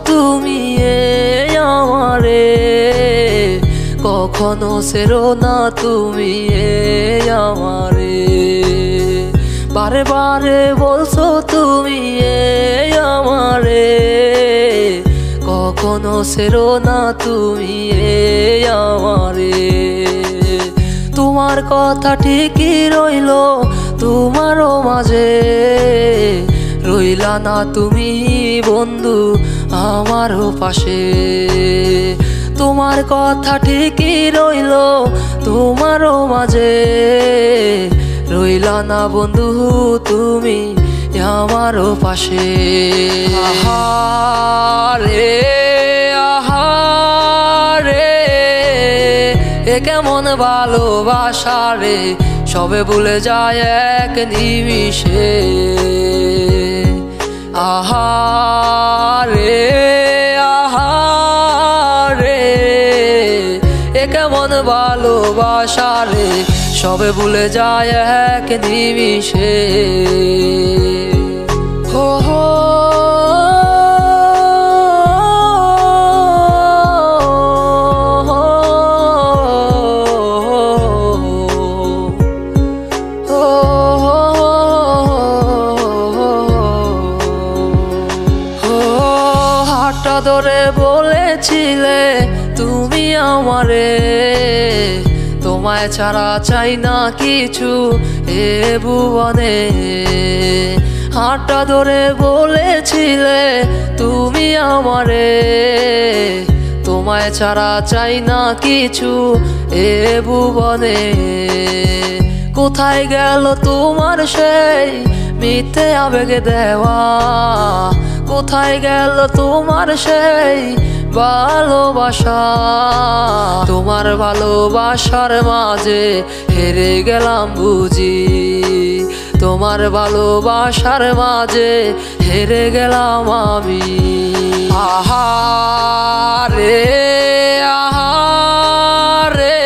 তুমি আমারে, কখনো ছেড়ো না তুমি আমারে। বারে বারে বলছো তুমি আমারে, কখনো ছেড়ো না তুমি আমারে। তোমার কথা ঠিকই রইলো তোমারও মাঝে, রইলা না তুমি বন্ধু আমারও পাশে। তোমার কথা ঠিকই রইলো তোমারও মাঝে, রইলা না বন্ধু তুমি আমারও পাশে। আহারে আহারে, এ কেমন ভালোবাসা রে, সবে ভুলে যায় এক নিমিষে। আহারে আহারে, এ কেমন ভালোবাসা রে, সবে ভুলে যায় এক নিমিষে। হো হো ধরে বলেছিলে তুমি আমারে, তোমায় ছাড়া চাই না কিছু এ ভুবনে। হাতটা ধরে বলেছিলে তুমি আমারে, তোমায় ছাড়া চাই না কিছু এ ভুবনে। কোথায় গেল তোমার সেই মিথ্যে আবেগে দেওয়া, কোথায় গেল তোমার সেই ভালোবাসা। তোমার ভালোবাসার মাঝে হেরে গেলাম বুঝি, তোমার ভালোবাসার মাঝে হেরে গেলাম আমি। আহারে আহারে,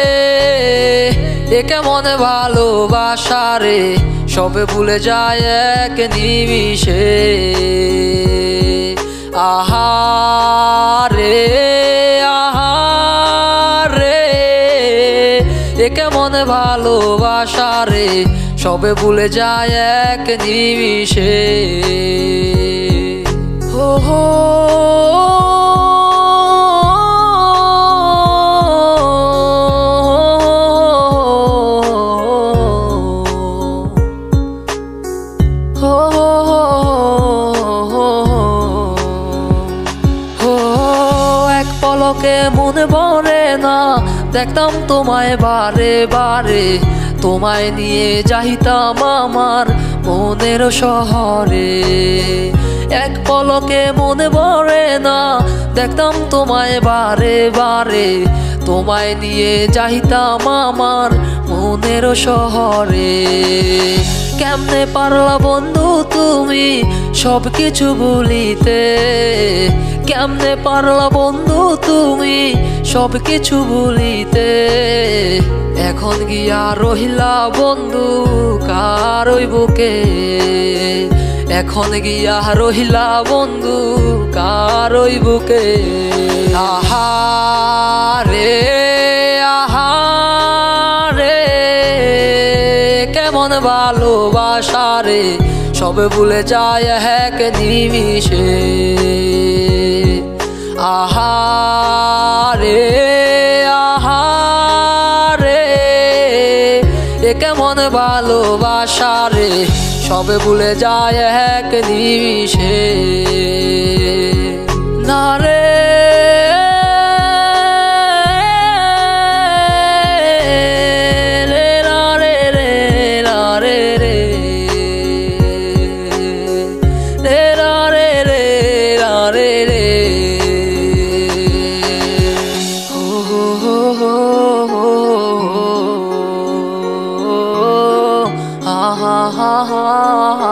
এ কেমন ভালোবাসা রে, সবে ভুলে যায় এক নিমিষে। আহারে আহারে, এ কেমন ভালোবাসা রে, সবে ভুলে যায় এক নিমিষে। হো হো পলকে মনে ভরে না, দেখতাম তোমায় বারে বারে, তোমায় নিয়ে যাইতাম আমার মনের শহরে। এক পলকে মনে ভরে না, দেখতাম তোমায় বারে বারে, তোমায় নিয়ে যাইতাম আমার মনের শহরে। কেমনে পারলা বন্ধু তুমি সব কিছু ভুলিতে, কেমনে পারলা বন্ধু তুমি সব কিছু ভুলিতে। এখন গিয়া রহিলা বন্ধু কারই বুকে, এখন গিয়া রহিলা বন্ধু কারই বুকে। আহারে আহারে, কেমন ভালোবাসা রে, সবে ভুলে যায় এক নিমিষে। আহারে আহারে, এ কেমন ভালোবাসা রে, সবে ভুলে যায় এক নিমিষে। না রে ha ha ha ha